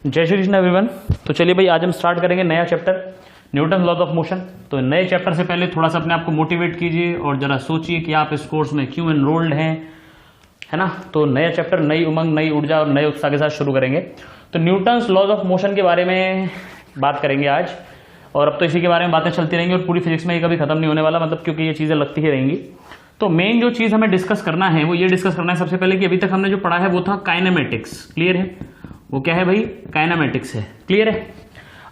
जय श्री कृष्ण एवरीवन। तो चलिए भाई, आज हम स्टार्ट करेंगे नया chapter Newton laws of motion. तो नए चैप्टर से पहले थोड़ा सा अपने आप को मोटिवेट कीजिए और जरा सोचिए कि आप इस कोर्स में क्यों एनरोल्ड हैं, है ना। तो नया चैप्टर, नई उमंग, नई ऊर्जा और नए उत्साह के साथ शुरू करेंगे। तो न्यूटन्स लॉज ऑफ मोशन के बारे में बात करेंगे आज, और अब तो इसी के बारे में बातें चलती रहेंगी और पूरी फिजिक्स में ये कभी खत्म नहीं होने वाला, मतलब क्योंकि ये चीजें लगती ही रहेंगी। तो मेन जो चीज हमें डिस्कस करना है वो ये डिस्कस करना है सबसे पहले कि अभी तक हमने जो पढ़ा है वो था काइनेमेटिक्स। क्लियर है? वो क्या है भाई? काइनेमेटिक्स है। क्लियर है?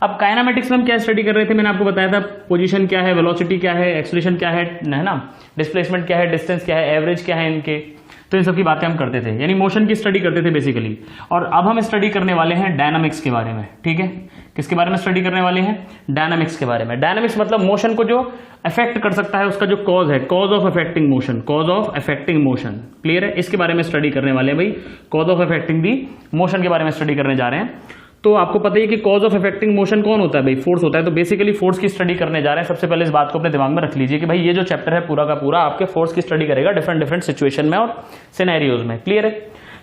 अब काइनेमेटिक्स में हम क्या स्टडी कर रहे थे, मैंने आपको बताया था पोजीशन क्या है, वेलोसिटी क्या है, एक्सेलरेशन क्या है ना, डिस्प्लेसमेंट क्या है, डिस्टेंस क्या है, एवरेज क्या है इनके। तो इन सब की बातें हम करते थे, यानी मोशन की स्टडी करते थे बेसिकली। और अब हम स्टडी करने वाले हैं डायनामिक्स के बारे में। ठीक है? किसके बारे में स्टडी करने वाले हैं? डायनामिक्स के बारे में। डायनामिक्स मतलब मोशन को जो अफेक्ट कर सकता है, उसका जो कॉज है, cause of affecting motion, cause of affecting motion. Clear है? इसके बारे में स्टडी करने वाले हैं भाई, cause of affecting the motion के बारे में स्टडी करने जा रहे हैं। तो आपको पता ही कि कॉज ऑफ अफेक्टिंग मोशन कौन होता है भाई? फोर्स होता है। तो बेसिकली फोर्स की स्टडी करने जा रहे हैं। सबसे पहले इस बात को अपने दिमाग में रख लीजिए कि भाई ये जो चैप्टर है पूरा का पूरा आपके फोर्स की स्टडी करेगा डिफरेंट सिचुएशन में और सिनेरियोज में। क्लियर है?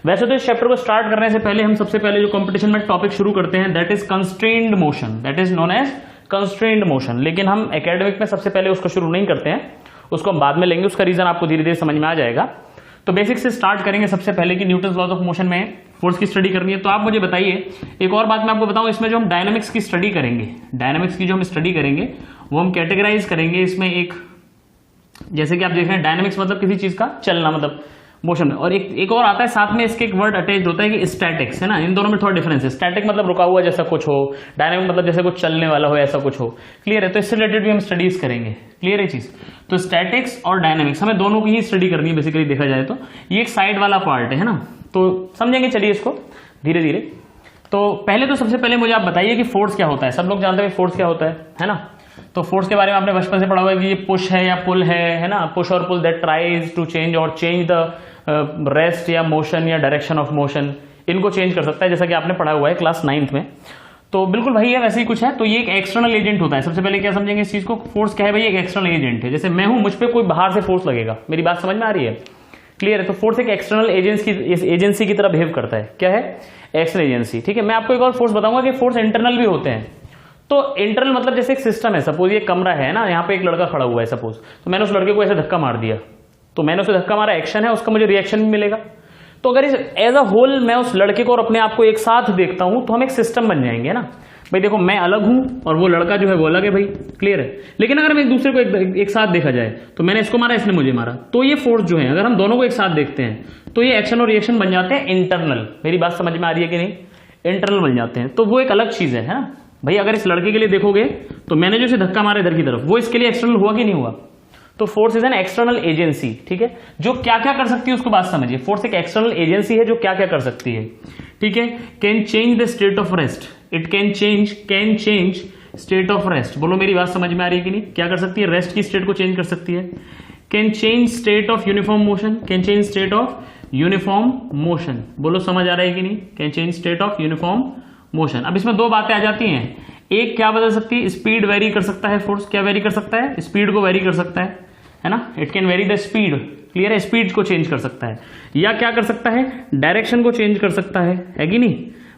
वैसे तो इस चैप्टर को स्टार्ट करने से पहले हम सबसे पहले जो कंपटीशन में टॉपिक शुरू करते हैं that is constrained motion, that is known as constrained motion. लेकिन हम एकेडमिक में सबसे पहले उसको शुरू नहीं करते हैं, उसको हम बाद में लेंगे। उसका रीजन आपको धीरे धीरे समझ में आ जाएगा। तो बेसिक से स्टार्ट करेंगे सबसे पहले कि न्यूटन्स लॉज ऑफ मोशन में फोर्स की स्टडी करनी है। तो आप मुझे बताइए, एक और बात मैं आपको बताऊं, इसमें जो हम डायनामिक्स की स्टडी करेंगे, डायनामिक्स की जो हम स्टडी करेंगे वो हम कैटेगराइज करेंगे इसमें एक, जैसे कि आप देख रहे हैं डायनामिक्स मतलब किसी चीज का चलना, मतलब मोशन में। और एक और आता है साथ में, इसके एक वर्ड अटैच होता है कि स्टैटिक्स, है ना। इन दोनों में थोड़ा डिफरेंस है। स्टैटिक मतलब रुका हुआ जैसा कुछ हो, डायनामिक मतलब जैसे कुछ चलने वाला हो, ऐसा कुछ हो। क्लियर है? तो इससे रिलेटेड भी हम स्टडीज करेंगे। क्लियर है चीज? तो स्टैटिक्स और डायनामिक्स हमें दोनों की ही स्टडी करनी है बेसिकली देखा जाए तो। ये एक साइड वाला पार्ट है ना, तो समझेंगे चलिए इसको धीरे धीरे। तो पहले तो सबसे पहले मुझे आप बताइए कि फोर्स क्या होता है। सब लोग जानते हैं फोर्स क्या होता है ना। तो फोर्स के बारे में आपने बचपन से पढ़ा हुआ है कि ये पुश है या पुल है ना। पुश और pull that tries to change और चेंज द रेस्ट या मोशन या डायरेक्शन ऑफ मोशन, इनको चेंज कर सकता है, जैसा कि आपने पढ़ा हुआ है क्लास 9th में। तो बिल्कुल वही है, वैसे ही कुछ है। तो ये एक एक्सटर्नल एजेंट होता है। सबसे पहले क्या समझेंगे इस चीज को? फोर्स क्या है भाई? एक एक्सटर्नल एजेंट है। जैसे मैं हूं, मुझ पर कोई बाहर से फोर्स लगेगा। मेरी बात समझ में आ रही है? क्लियर है? तो फोर्स एक एक्सटर्नल एजेंसी की तरह बिहेव करता है। क्या है? External agency. ठीक है? मैं आपको एक और फोर्स बताऊंगा कि फोर्स इंटरनल भी होते हैं। तो इंटरनल मतलब जैसे एक सिस्टम है, सपोज ये कमरा है ना, यहाँ पे एक लड़का खड़ा हुआ है सपोज, तो मैंने उस लड़के को ऐसे धक्का मार दिया, तो मैंने उसे धक्का मारा, एक्शन है, उसका मुझे रिएक्शन भी मिलेगा। तो अगर इस एज अ होल मैं उस लड़के को और अपने आप को एक साथ देखता हूं तो हम एक सिस्टम बन जाएंगे ना भाई। देखो मैं अलग हूं और वो लड़का जो है वो अलग है भाई। क्लियर है? लेकिन अगर हम एक दूसरे को एक साथ देखा जाए, तो मैंने इसको मारा, इसने मुझे मारा, तो ये फोर्स जो है अगर हम दोनों को एक साथ देखते हैं तो ये एक्शन और रिएक्शन बन जाते हैं इंटरनल। मेरी बात समझ में आ रही है कि नहीं? इंटरनल बन जाते हैं। तो वो एक अलग चीज है ना भाई। अगर इस लड़के के लिए देखोगे तो मैंने जो इसे धक्का मारा इधर की तरफ, वो इसके लिए एक्सटर्नल हुआ कि नहीं हुआ? तो force is an external agency. ठीक है? जो क्या क्या कर सकती है उसको बात समझिए। फोर्स एक एक्सटर्नल एजेंसी है जो क्या क्या कर सकती है। ठीक है? Can change the state of rest, it can change state of rest. बोलो मेरी बात समझ में आ रही है कि नहीं? क्या कर सकती है? रेस्ट की स्टेट को चेंज कर सकती है। Can change state of uniform motion, can change state of uniform motion. बोलो समझ आ रहा है कि नहीं? Can change state of uniform motion. अब इसमें दो बातें आ जाती हैं। एक क्या बदल सकती है? स्पीड वेरी कर सकता है फोर्स। क्या वेरी कर सकता है? स्पीड को वेरी कर सकता है ना। It can very the speed. Clear है? स्पीड को चेंज कर सकता है। या क्या कर सकता है? डायरेक्शन को चेंज कर सकता है कि नहीं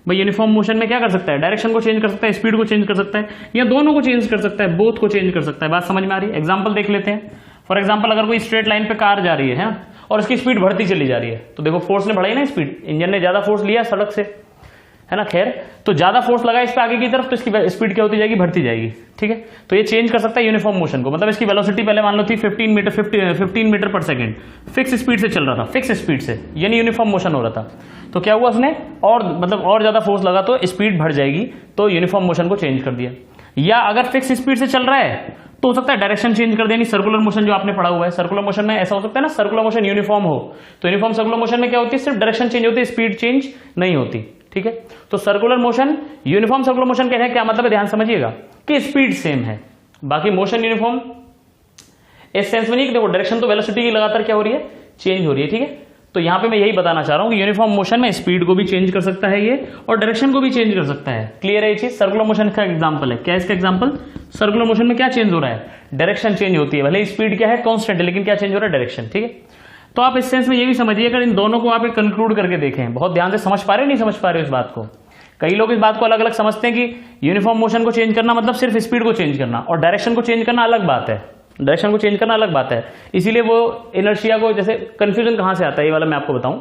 भाई? यूनिफॉर्म मोशन में क्या कर सकता है? डायरेक्शन को चेंज कर सकता है, स्पीड को चेंज कर सकता है, या दोनों को चेंज कर सकता है, बोथ को चेंज कर सकता है। बात समझ में आ रही है? एग्जाम्पल देख लेते हैं। फॉर एग्जाम्पल अगर कोई स्ट्रेट लाइन पे कार जा रही है ना, और उसकी स्पीड बढ़ती चली जा रही है, तो देखो फोर्स ने बढ़ाई ना स्पीड, इंजन ने ज्यादा फोर्स लिया सड़क से, है ना। खैर, तो ज्यादा फोर्स लगा इस पे आगे की तरफ, तो इसकी स्पीड क्या होती जाएगी? बढ़ती जाएगी। ठीक है? तो ये चेंज कर सकता है यूनिफॉर्म मोशन को। मतलब इसकी वेलोसिटी पहले मान लो थी 15 मीटर पर सेकंड, फिक्स स्पीड से चल रहा था, फिक्स स्पीड से, यानी यूनिफॉर्म मोशन हो रहा था। तो क्या हुआ उसने और ज्यादा फोर्स लगा तो स्पीड बढ़ जाएगी, तो यूनिफॉर्म मोशन को चेंज कर दिया। या अगर फिक्स स्पीड से चल रहा है तो हो सकता है डायरेक्शन चेंज कर देनी। सर्कुलर मोशन जो आपने पढ़ा हुआ है, सर्कुलर मोशन में ऐसा हो सकता है ना, सर्कुलर मोशन यूनिफॉर्म हो, तो यूनिफॉर्म सर्कुलर मोशन में क्या होती है? सिर्फ डायरेक्शन चेंज होती है, स्पीड चेंज नहीं होती। ठीक है? तो circular motion, uniform circular motion कहते हैं, क्या मतलब है ध्यान समझिएगा कि स्पीड सेम है, बाकी मोशन यूनिफॉर्म इस सेंस में नहीं कि देखो डायरेक्शन तो वेलोसिटी की लगातार क्या हो रही है? चेंज हो रही है। ठीक है? तो यहां पे मैं यही बताना चाह रहा हूं कि यूनिफॉर्म मोशन में स्पीड को भी चेंज कर सकता है ये, और डायरेक्शन को भी चेंज कर सकता है। क्लियर है ये चीज? सर्कुलर मोशन का एग्जांपल है। क्या इसका एग्जांपल? सर्कुलर मोशन में क्या चेंज हो रहा है? डायरेक्शन चेंज होती है। भले स्पीड क्या है? कांस्टेंट है, लेकिन क्या चेंज हो रहा है? डायरेक्शन। ठीक है? तो आप इस सेंस में ये भी समझिए, अगर इन दोनों को आप कंक्लूड करके देखें, बहुत ध्यान से समझ पा रहे हो नहीं समझ पा रहे हो इस बात को, कई लोग इस बात को अलग अलग समझते हैं कि यूनिफॉर्म मोशन को चेंज करना मतलब सिर्फ स्पीड को चेंज करना, और डायरेक्शन को चेंज करना अलग बात है। डायरेक्शन को चेंज करना अलग बात है। इसीलिए वो इनर्शिया को, जैसे कंफ्यूजन कहां से आता है ये वाला मैं आपको बताऊं।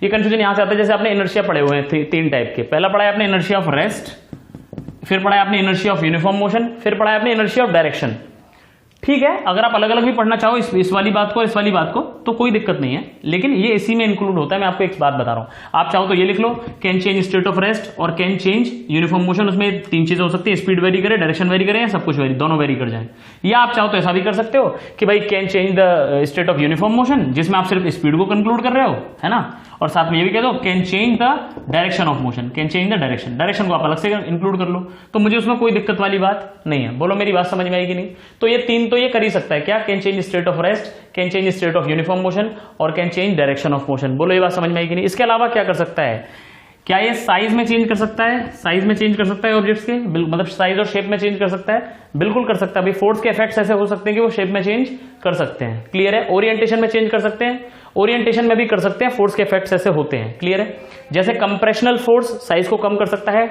ये कंफ्यूजन यहां से आता है, जैसे आपने इनर्शिया पढ़े हुए हैं तीन टाइप के। पहला पढ़ा है आपने इनर्शिया ऑफ रेस्ट, फिर पढ़ा है आपने इनर्शिया ऑफ यूनिफॉर्म मोशन, फिर पढ़ा है आपने इनर्शिया ऑफ डायरेक्शन। ठीक है, अगर आप अलग अलग भी पढ़ना चाहो इस वाली बात को, इस वाली बात को, तो कोई दिक्कत नहीं है, लेकिन ये इसी में इंक्लूड होता है। मैं आपको एक बात बता रहा हूं, आप चाहो तो ये लिख लो, can change state of rest और कैन चेंज यूनिफॉर्म मोशन। उसमें तीन चीजें हो सकती है, स्पीड वेरी करे, डायरेक्शन वेरी करे, या सब कुछ वेरी, दोनों वेरी कर जाए। या आप चाहो तो ऐसा भी कर सकते हो कि भाई can change the state of uniform motion, जिसमें आप सिर्फ स्पीड को कंक्लूड कर रहे हो, है ना, और साथ में ये भी कह दो can change the direction of motion, can change the direction, direction को आप अलग से इंक्लूड कर लो, तो मुझे उसमें कोई दिक्कत वाली बात नहीं है। बोलो मेरी बात समझ में आएगी नहीं? तो ये तीन तो ये कर ही सकता है, क्या, can change state of rest, can change state of uniform motion और can change direction of motion. बोलो ये बात समझ में आएगी नहीं? इसके अलावा क्या कर सकता है? क्या ये साइज में चेंज कर सकता है? साइज में चेंज कर सकता है ऑब्जेक्ट्स के, मतलब साइज और शेप में चेंज कर सकता है? बिल्कुल कर सकता है भाई। फोर्स के इफेक्ट्स ऐसे हो सकते हैं कि वो शेप में चेंज कर सकते हैं, क्लियर है। ओरिएंटेशन में चेंज कर सकते हैं, ओरिएंटेशन में भी कर सकते हैं, फोर्स के इफेक्ट्स ऐसे होते हैं, क्लियर है। जैसे कंप्रेशनल फोर्स साइज को कम कर सकता है,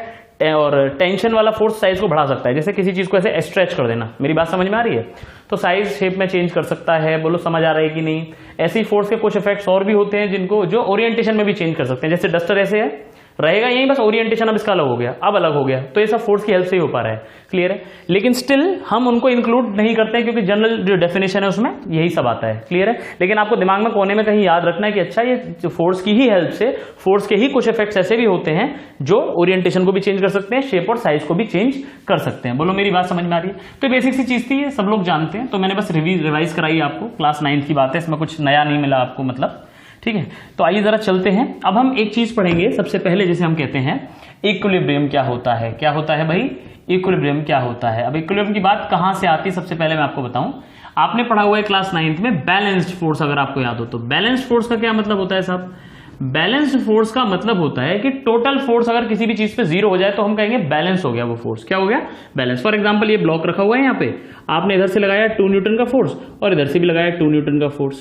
और टेंशन वाला फोर्स साइज को बढ़ा सकता है। जैसे किसी चीज को ऐसे स्ट्रेच कर देना, मेरी बात समझ में आ रही है? तो साइज शेप में चेंज कर सकता है। बोलो समझ आ रहा है कि नहीं? ऐसी फोर्स के कुछ इफेक्ट्स और भी होते हैं जिनको, जो ओरिएंटेशन में भी चेंज कर सकते हैं। जैसे डस्टर ऐसे है, रहेगा यही, बस ओरिएंटेशन अब इसका अलग हो गया, अब अलग हो गया, तो ये सब फोर्स की हेल्प से ही हो पा रहा है, क्लियर है। लेकिन स्टिल हम उनको इंक्लूड नहीं करते हैं, क्योंकि जनरल जो डेफिनेशन है उसमें यही सब आता है, क्लियर है। लेकिन आपको दिमाग में कोने में कहीं याद रखना है कि अच्छा, ये जो फोर्स की ही हेल्प से, फोर्स के ही कुछ इफेक्ट्स ऐसे भी होते हैं जो ओरिएंटेशन को भी चेंज कर सकते हैं, शेप और साइज को भी चेंज कर सकते हैं। बोलो मेरी बात समझ में आ रही है? तो बेसिक सी चीज थी, ये सब लोग जानते हैं, तो मैंने बस रिवाइज कराई आपको। क्लास 9 की बात है, इसमें कुछ नया नहीं मिला आपको, मतलब ठीक है। तो आइए जरा चलते हैं। अब हम एक चीज पढ़ेंगे सबसे पहले, जैसे हम कहते हैं इक्विलिब्रियम क्या होता है। क्या होता है भाई? इक्विलिब्रियम क्या होता है। अब इक्विलिब्रियम की बात कहां से आती है, सबसे पहले मैं आपको बताऊं। आपने पढ़ा हुआ है क्लास 9th में बैलेंस्ड फोर्स, अगर आपको याद हो तो। बैलेंस्ड फोर्स का क्या मतलब होता है साहब? बैलेंस्ड फोर्स का मतलब होता है कि टोटल फोर्स अगर किसी भी चीज पे 0 हो जाए तो हम कहेंगे बैलेंस हो गया वो फोर्स। क्या हो गया? बैलेंस। फॉर एग्जांपल ये ब्लॉक रखा हुआ है, यहाँ पे आपने इधर से लगाया 2 न्यूटन का फोर्स और इधर से भी लगाया 2 न्यूटन का फोर्स,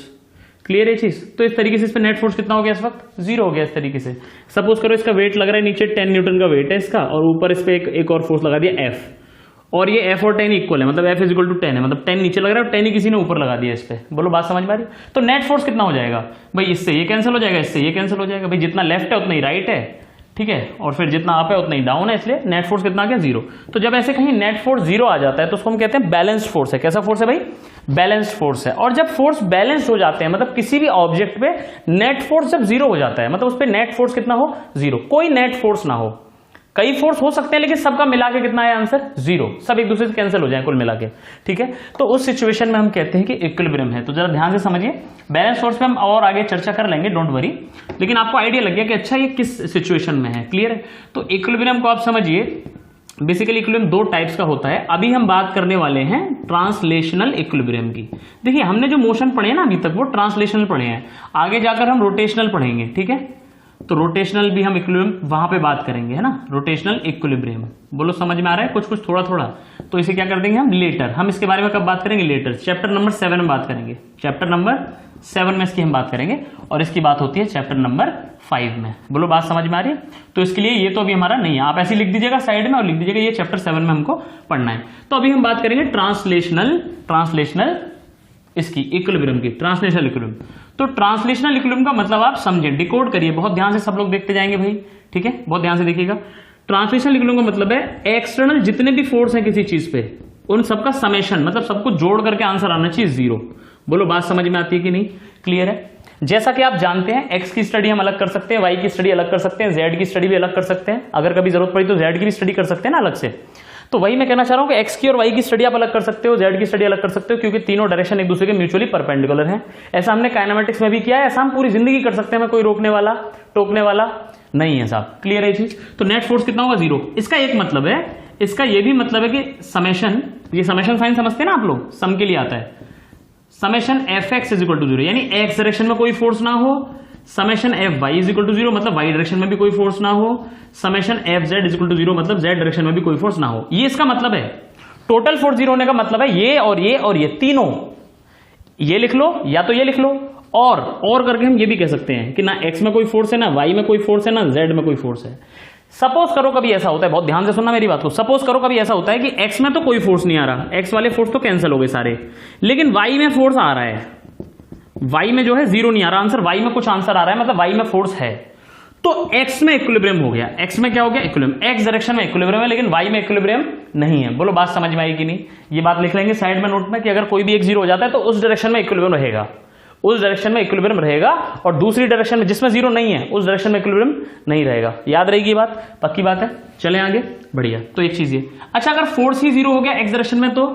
क्लियर है चीज। तो इस तरीके से इस पे नेट फोर्स कितना हो गया? इस वक्त 0 हो गया। इस तरीके से सपोज करो इसका वेट लग रहा है नीचे 10 न्यूटन का वेट है इसका, और ऊपर इस पे एक और फोर्स लगा दिया F, और ये F और 10 इक्वल है, मतलब F इज इक्वल टू 10 है, मतलब 10 नीचे लग रहा है और 10 ही किसी ने ऊपर लगा दिया इस पे। बोलो बात समझ में आ रही? तो नेट फोर्स कितना हो जाएगा भाई? इससे ये कैंसिल हो जाएगा, इससे ये कैंसिल हो जाएगा भाई। जितना लेफ्ट है उतना ही राइट है, ठीक है, और फिर जितना अप है उतना ही डाउन है, इसलिए नेट फोर्स कितना आ गया? 0। तो जब ऐसे कहीं नेट फोर्स 0 आ जाता है तो उसको हम कहते हैं बैलेंस्ड फोर्स है। कैसा फोर्स है भाई? बैलेंस्ड फोर्स है। और जब फोर्स बैलेंस हो जाते हैं, मतलब किसी भी ऑब्जेक्ट पे नेट फोर्स जब 0 हो जाता है, मतलब उस पे नेट फोर्स कितना हो? 0। कोई नेट फोर्स ना हो, कई फोर्स हो सकते हैं लेकिन सबका मिला के कितना है आंसर? 0। सब एक दूसरे से कैंसिल हो जाए कुल मिला के, ठीक है। तो उस सिचुएशन में हम कहते हैं कि इक्विलिब्रियम है। तो जरा ध्यान से समझिए, बैलेंस फोर्स पे हम और आगे चर्चा कर लेंगे, डोंट वरी, लेकिन आपको आइडिया लग गया कि अच्छा ये किस सिचुएशन में है, क्लियर है। तो इक्विलिब्रियम को आप समझिए, बेसिकली इक्विलिब्रियम 2 टाइप्स का होता है। अभी हम बात करने वाले हैं ट्रांसलेशनल इक्विलिब्रियम की। देखिए हमने जो मोशन पढ़े ना अभी तक वो ट्रांसलेशनल पढ़े हैं, आगे जाकर हम रोटेशनल पढ़ेंगे, ठीक है। तो रोटेशनल भी हम इक्विलिब्रियम वहां पे बात करेंगे, है ना, रोटेशनल इक्विलिब्रियम। बोलो समझ में आ रहा है? कुछ कुछ थोड़ा थोड़ा। तो इसे क्या कर देंगे हम लेटर, हम इसके बारे में कब बात करेंगे? लेटर, चैप्टर नंबर 7 में बात करेंगे। चैप्टर नंबर 7 में इसकी हम बात करेंगे, और इसकी बात होती है चैप्टर नंबर 5 में। बोलो बात समझ में आ रही है? तो इसके लिए ये तो अभी हमारा नहीं है, आप ऐसे लिख दीजिएगा साइड में और लिख दीजिएगा ये चैप्टर 7 में हमको पढ़ना है। तो अभी हम बात करेंगे ट्रांसलेशनल इसकी इक्विलिब्रियम की, ट्रांसलेशनल इक्विलिब्रियम। तो ट्रांसलेशनल इक्विलिब्रियम का मतलब आप समझे, डिकोड करिए बहुत ध्यान से, सब लोग देखते जाएंगे भाई, ठीक है, बहुत ध्यान से देखिएगा। ट्रांसलेशनल इक्विलिब्रियम का मतलब है एक्सटर्नल जितने भी फोर्स हैं किसी चीज पे, उन सबका समेशन, मतलब सबको जोड़ करके आंसर आना चाहिए 0। बोलो बात समझ में आती है कि नहीं? क्लियर है। जैसा कि आप जानते हैं एक्स की स्टडी हम अलग कर सकते हैं, वाई की स्टडी अलग कर सकते हैं, जेड की स्टडी भी अलग कर सकते हैं, अगर कभी जरूरत पड़ी तो जेड की भी स्टडी कर सकते हैं ना अलग से। तो वही मैं कहना चाह रहा हूं कि एक्स की और वाई की स्टडी आप अलग कर सकते हो, जेड की स्टडी अलग कर सकते हो, क्योंकि तीनों डायरेक्शन एक दूसरे के म्यूचुअली परपेंडिकुलर हैं। ऐसा हमने काइनेमेटिक्स में भी किया है, ऐसा हम पूरी जिंदगी कर सकते हैं, कोई रोकने वाला टोकने वाला नहीं है साहब, क्लियर है चीज। तो नेट फोर्स कितना होगा? 0। इसका एक मतलब है, इसका यह भी मतलब है कि समेशन, ये समेशन साइन समझते हैं ना आप लोग, सम के लिए आता है, summation F X is equal to 0, यानी एक्स डायरेक्शन में कोई फोर्स ना हो, summation F Y is equal to 0 मतलब वाई डायरेक्शन में भी कोई फोर्स ना हो, summation F Z is equal to 0 मतलब जेड डायरेक्शन में भी कोई फोर्स ना हो। ये इसका मतलब है। टोटल फोर्स 0 होने का मतलब है ये और ये और ये तीनों, ये लिख लो या तो ये लिख लो, और करके हम ये भी कह सकते हैं कि ना एक्स में कोई फोर्स है, ना वाई में कोई फोर्स है, ना जेड में कोई फोर्स है। सपोज करो कभी ऐसा होता है, बहुत ध्यान से सुनना मेरी बात को, सपोज करो कभी ऐसा होता है कि एक्स में तो कोई फोर्स नहीं आ रहा, एक्स वाले फोर्स तो कैंसिल हो गए सारे, लेकिन वाई में फोर्स आ रहा है, वाई में जो है जीरो नहीं आ रहा आंसर, वाई में कुछ आंसर आ रहा है, मतलब वाई में फोर्स है, तो एक्स में इक्विलिब्रियम हो गया, एक्स में क्या हो गया इक्विलिब्रियम, एक्स डायरेक्शन में इक्विलिब्रियम है लेकिन वाई में इक्विलिब्रियम नहीं है। बोलो बात समझ में आई कि नहीं? ये बात लिख लेंगे साइड में नोट में कि अगर कोई भी एक जीरो हो जाता है तो उस डायरेक्शन में इक्विलिब्रियम रहेगा, उस डायरेक्शन में इक्विलिब्रियम रहेगा, और दूसरी डायरेक्शन में जिसमें जीरो नहीं है उस डायरेक्शन में इक्विलिब्रियम नहीं रहेगा। याद रहेगी बात, पक्की बात है। चलें आगे, बढ़िया। तो एक चीज ये, अच्छा अगर फोर्स ही जीरो हो गया एक्स डायरेक्शन में तो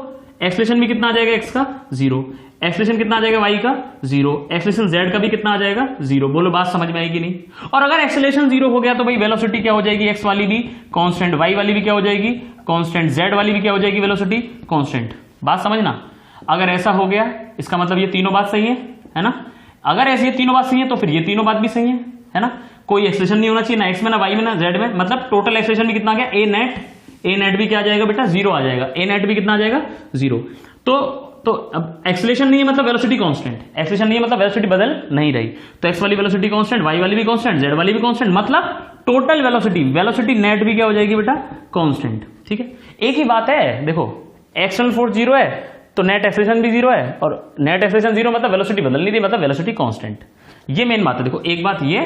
एक्सलेशन भी कितना आ जाएगा एक्स का जीरो, एक्सलेशन कितना आ जाएगा वाई का जीरो, एक्सलेशन जेड का भी कितना आ जाएगा जीरो। बोलो बात समझ में आएगी नहीं? और अगर एक्सलेशन जीरो हो गया तो भाई वेलोसिटी क्या हो जाएगी, एक्स वाली भी कांस्टेंट, वाई वाली भी क्या हो जाएगी कांस्टेंट, जेड वाली भी क्या हो जाएगी वेलोसिटी कांस्टेंट। बात समझना, अगर ऐसा हो गया इसका मतलब ये तीनों बात सही है ना? अगर ऐसी ये तीनों बात सही है तो फिर ये तीनों बात भी सही है ना? कोई एक्सलेशन नहीं होना चाहिए ना एक्स में ना वाई में ना जेड में, मतलब टोटल एक्सलेशन भी कितना आ गया ए नेट भी क्या आ जाएगा बेटा जीरो आ जाएगा, ए नेट भी कितना आ जाएगा जीरो। तो अब एक्सेलेरेशन नहीं है मतलब वेलोसिटी कांस्टेंट, एक्सेलेरेशन नहीं है मतलब वेलोसिटी बदल नहीं रही, तो एक्स वाली वेलोसिटी कांस्टेंट, वाई वाली भी कांस्टेंट, जेड वाली भी कांस्टेंट, मतलब टोटल वेलोसिटी नेट भी क्या हो जाएगी बेटा कांस्टेंट। ठीक है, एक ही बात है, देखो एक्सटर्नल फोर्स जीरो है तो नेट एक्सेलेरेशन भी जीरो है, और नेट एक्सेलेरेशन जीरो मतलब वेलोसिटी बदल नहीं रही, मतलब वेलोसिटी कांस्टेंट। ये मेन बात है। देखो एक बात ये,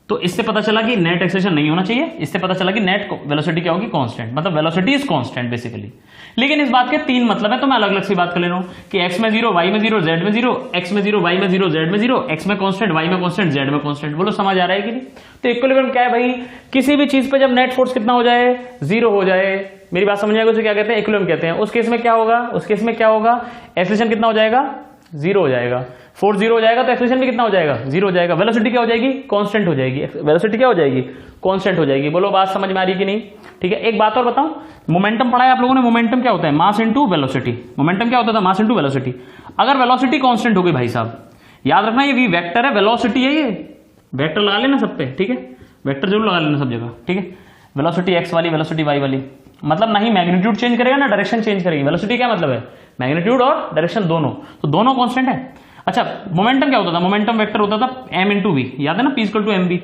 तो इससे पता चला कि नेट एक्सेलेरेशन नहीं होना चाहिए, इससे पता चला कि नेट वेलोसिटी क्या होगी कांस्टेंट, मतलब वेलोसिटी इज कांस्टेंट बेसिकली। लेकिन इस बात के तीन मतलब है, तो मैं अलग अलग सी बात कर ले रहा हूं कि एक्स में जीरो, वाई में जीरो, जेड में जीरो, एक्स में जीरो, वाई में जीरो, जेड में जीरो, एक्स में कांस्टेंट, वाई में कांस्टेंट, जेड में कांस्टेंट। बोलो समझ आ रहा है कि नहीं? तो इक्विलिब्रियम क्या है भाई, किसी भी चीज पे जब नेट फोर्स कितना हो जाए जीरो हो जाए, मेरी बात समझ आएगा, उसे क्या कहते हैं इक्विलिब्रियम कहते हैं। उस केस में क्या होगा, उस केस में क्या होगा, एक्सेलेरेशन कितना हो जाएगा जीरो हो जाएगा, फोर्स जीरो हो जाएगा तो एक्सेलेरेशन भी कितना हो जाएगा जीरो हो जाएगा, वेलोसिटी क्या हो जाएगी कांस्टेंट हो जाएगी, वेलोसिटी क्या हो जाएगी कांस्टेंट हो जाएगी। बोलो बात समझ में आ रही कि नहीं? ठीक है, एक बात और बताऊं, मोमेंटम पढ़ा है आप लोगों ने, मोमेंटम क्या होता है मास इनटू वेलोसिटी, मोमेंटम क्या होता था मास इनटू वेलोसिटी। अगर वेलोसिटी कांस्टेंट हो गई भाई साहब, याद रखना ये वी वेक्टर है, वेलोसिटी है, ये वेक्टर लगा लेना सब पे, ठीक है, वेक्टर जरूर लगा लेना सब जगह, ठीक है। वेलोसिटी एक्स वाली, वेलोसिटी वाई वाली, मतलब ना ही मैग्नीट्यूड चेंज करेगा ना डायरेक्शन चेंज करेगी। वेलोसिटी क्या मतलब है, मैग्नीट्यूड और डायरेक्शन दोनों, तो दोनों कांस्टेंट है। अच्छा मोमेंटम क्या होता था, मोमेंटम वेक्टर होता था m इंटू वी, याद है ना, p इक्वल टू mv।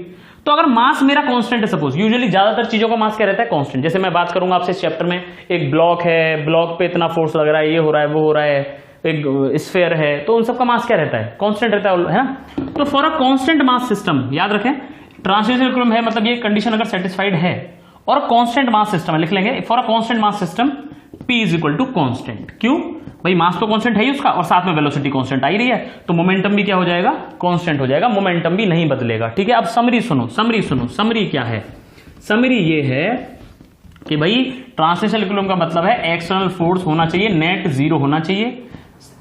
तो अगर मास मेरा कांस्टेंट है, सपोज यूजुअली ज्यादातर चीजों का मास क्या रहता है कांस्टेंट, जैसे मैं बात करूंगा आपसे इस चैप्टर में, एक ब्लॉक है, ब्लॉक पे इतना फोर्स लग रहा है, ये हो रहा है वो हो रहा है, एक स्फीयर है, तो उन सबका मास क्या रहता है कांस्टेंट रहता है ना। तो for a constant mass system, याद रखें ट्रांसलेशनल इक्विलिब्रियम है, मतलब ये कंडीशन अगर सेटिस्फाइड है और कांस्टेंट मास सिस्टम है, लिख लेंगे for a constant mass system p is equal to constant. क्यों भाई, मास तो कांस्टेंट है ही उसका और साथ में वेलोसिटी कांस्टेंट आ ही रही है, तो मोमेंटम भी क्या हो जाएगा कांस्टेंट हो जाएगा, मोमेंटम भी नहीं बदलेगा। ठीक है, अब समरी सुनो, समरी क्या है, समरी ये है कि भाई ट्रांसलेशनल इक्विलिब्रियम का मतलब है एक्सटर्नल फोर्स होना चाहिए, नेट जीरो होना चाहिए।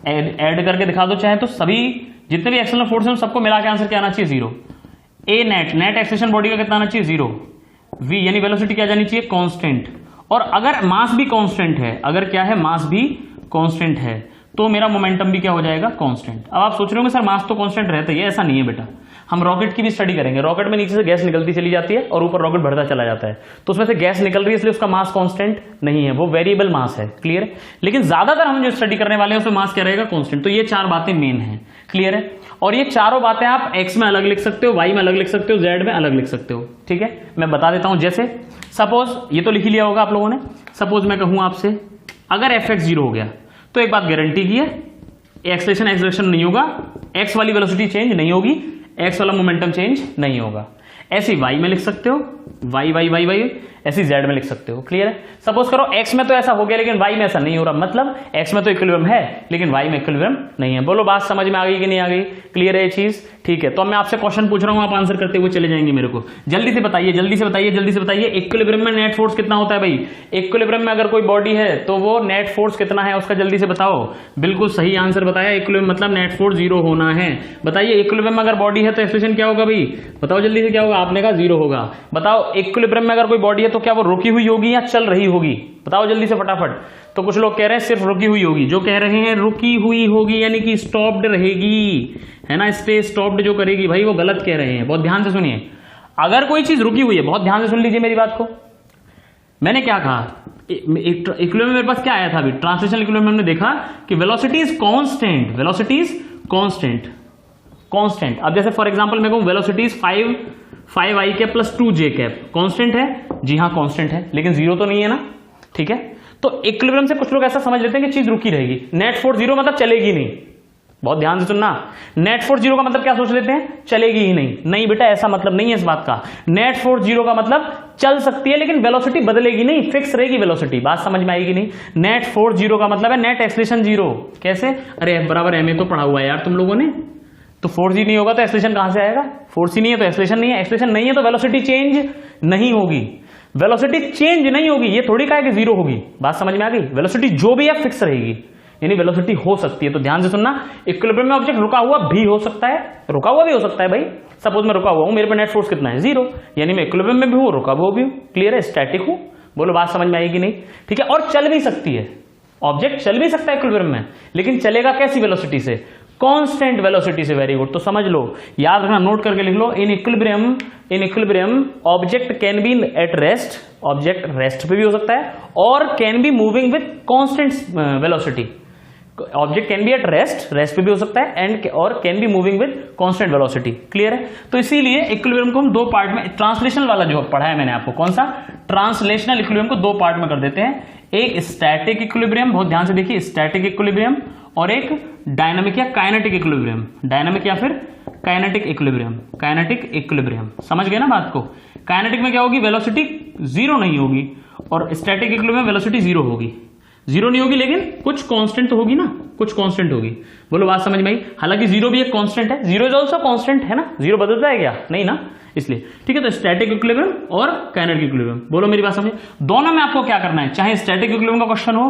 ऐड करके दिखा दो चाहे तो, सभी जितने भी एक्सटर्नल फोर्स हैं सबको मिला के आंसर क्या आना चाहिए जीरो। ए नेट एक्सेलेरेशन बॉडी का कितना आना चाहिए जीरो, वी यानी वेलोसिटी क्या जानी चाहिए कांस्टेंट, और अगर मास भी कांस्टेंट है, अगर क्या है मास भी कांस्टेंट है तो मेरा मोमेंटम भी क्या हो जाएगा कांस्टेंट। अब आप सोच रहे होंगे सर मास तो कांस्टेंट रहता है, ऐसा नहीं है बेटा। हम रॉकेट की भी स्टडी करेंगे, रॉकेट में नीचे से गैस निकलती चली जाती है और ऊपर रॉकेट बढ़ता चला जाता है, तो उसमें से गैस निकल रही है इसलिए उसका मास कांस्टेंट नहीं है, वो वेरिएबल मास है, क्लियर है। लेकिन ज्यादातर हम जो स्टडी करने वाले हैं उसमें मास क्या रहेगा कांस्टेंट। तो ये चार बातें मेन है, क्लियर है। और ये चारों बातें आप एक्स में अलग लिख सकते हो, वाई में अलग लिख सकते हो, जेड में अलग लिख सकते हो, ठीक है। मैं बता देता हूं, जैसे सपोज ये तो लिख ही लिया होगा आप लोगों ने, सपोज मैं कहूं आपसे अगर एफ एक्स जीरो हो गया तो एक बात गारंटी की है, एक्सेलेरेशन एक्सेलेरेशन नहीं होगा, एक्स वाली वेलोसिटी चेंज नहीं होगी, एक्स वाला मोमेंटम चेंज नहीं होगा। ऐसे वाई में लिख सकते हो, वाई वाई वाई वाई, ऐसी जेड में लिख सकते हो, क्लियर है। सपोज करो एक्स में तो ऐसा हो गया लेकिन वाई में ऐसा नहीं हो रहा, मतलब एक्स में तो इक्विलिब्रियम है लेकिन वाई में इक्विलिब्रियम नहीं है। बोलो बात समझ में आ गई कि नहीं आ गई, क्लियर है ये चीज, ठीक है। तो मैं आपसे क्वेश्चन पूछ रहा हूं, आप आंसर करते हुए चले जाएंगे मेरे को। जल्दी से बताइए, जल्दी से बताइए, जल्दी से बताइए, इक्विलिब्रियम में नेट फोर्स कितना होता है भाई, इक्विलिब्रियम में अगर कोई बॉडी है तो वो नेट फोर्स कितना है उसका जल्दी से बताओ। बिल्कुल सही आंसर बताया, इक्विलिब्रियम मतलब नेट फोर्स जीरो होना है। बताइए इक्विलिब्रियम में अगर बॉडी है तो एक्सेलेरेशन क्या होगा भाई, बताओ जल्दी से, क्या होगा, आपने कहा जीरो होगा। बताओ इक्विलिब्रियम में अगर कोई बॉडी है तो क्या वो रुकी हुई होगी या चल रही होगी, बताओ जल्दी से फटाफट। तो कुछ लोग कह रहे हैं सिर्फ रुकी हुई होगी, जो कह रहे हैं रुकी हुई होगी यानी कि स्टॉप्ड रहेगी, है ना, स्टे स्टॉप्ड जो करेगी भाई वो गलत कह रहे हैं। बहुत ध्यान से सुनिए, अगर कोई चीज रुकी हुई है, बहुत ध्यान से सुन लीजिए मेरी बात को, मैंने क्या कहा, इक्विलिब्रियम में मेरे पास क्या आया था अभी, ट्रांसलेशनल इक्विलिब्रियम में हमने देखा कि velocity is constant, velocity is constant, constant. अब जैसे फॉर एग्जांपल मैं कहूं velocity is 5i cap plus 2j cap, constant है? जी हाँ कांस्टेंट है, लेकिन जीरो तो नहीं है ना, ठीक है। तो इक्विलिब्रियम से कुछ लोग ऐसा समझ लेते हैं कि चीज रुकी रहेगी, नेट फोर्स जीरो मतलब चलेगी नहीं। बहुत ध्यान से सुनना, नेट फोर्स जीरो का मतलब क्या सोच लेते हैं? चलेगी ही नहीं। नहीं बेटा, ऐसा मतलब नहीं है इस बात का। नेट फोर्स जीरो का मतलब चल सकती है लेकिन वेलोसिटी बदलेगी नहीं, फिक्स रहेगी वेलोसिटी। बात समझ में आएगी नहीं? नेट फोर्स जीरो का मतलब है नेट एक्सेलरेशन जीरो। कैसे? अरे F बराबर ma तो पढ़ा हुआ है यार तुम लोगों ने। तो फोर्स ही नहीं होगा तो एक्सेलरेशन कहां से आएगा? फोर्स ही नहीं है तो एक्सेलरेशन नहीं है, एक्सेलरेशन नहीं है तो वेलोसिटी चेंज नहीं होगी। वेलोसिटी चेंज नहीं होगी, ये थोड़ी कहा कि जीरो होगी। बात समझ में आ गई? वेलोसिटी जो भी है फिक्स रहेगी, यानी वेलोसिटी हो सकती है। तो ध्यान से सुनना, इक्विलिब्रियम में ऑब्जेक्ट रुका हुआ भी हो सकता है, रुका हुआ भी हो सकता है भाई। सपोज मैं रुका हुआ हूं, मेरे पे नेट फोर्स कितना है? जीरो, यानी मैं इक्विलिब्रियम में भी हूं, रुका हुआ भी हूं। क्लियर है? स्टैटिक हूं। बोलो बात समझ में आएगी नहीं? ठीक है। और चल भी सकती है, ऑब्जेक्ट चल भी सकता है इक्विलिब्रियम में, लेकिन चलेगा कैसी वेलोसिटी से? कांस्टेंट वेलोसिटी से। Very good. तो समझ लो, याद रखना, नोट करके लिख लो, in equilibrium object can be at rest, object rest पे भी हो सकता है, और can be moving with constant velocity. Object can be at rest पे भी हो सकता है, एंड और can be moving with constant velocity. Clear है? तो इसीलिए इक्विलिब्रियम को हम दो पार्ट में, ट्रांसलेशनल वाला जो पढ़ा है मैंने आपको, कौन सा? ट्रांसलेशनल इक्विलिब्रियम को दो पार्ट में कर देते हैं, एक स्टैटिक इक्विलिब्रियम, बहुत ध्यान से देखिए, स्टैटिक इक्विलिब्रियम, और एक डायनामिक या काइनेटिक इक्विलिब्रियम। डायनामिक या फिर काइनेटिक इक्विलिब्रियम। काइनेटिक इक्विलिब्रियम, समझ गए ना बात को? काइनेटिक में क्या होगी? वेलोसिटी जीरो नहीं होगी, और स्टैटिक इक्विलिब्रियम में वेलोसिटी जीरो होगी। जीरो नहीं होगी लेकिन कुछ कांस्टेंट तो होगी ना, कुछ कांस्टेंट होगी। बोलो बात समझ में आई? हालांकि जीरो भी एक कांस्टेंट है, जीरो इज आल्सो कांस्टेंट है ना, जीरो बदलता है क्या? नहीं ना, इसलिए। ठीक है, तो स्टैटिक इक्विलिब्रियम और काइनेटिक इक्विलिब्रियम। बोलो मेरी बात समझे? दोनों में आपको क्या करना है, चाहे स्टैटिक इक्विलिब्रियम का क्वेश्चन हो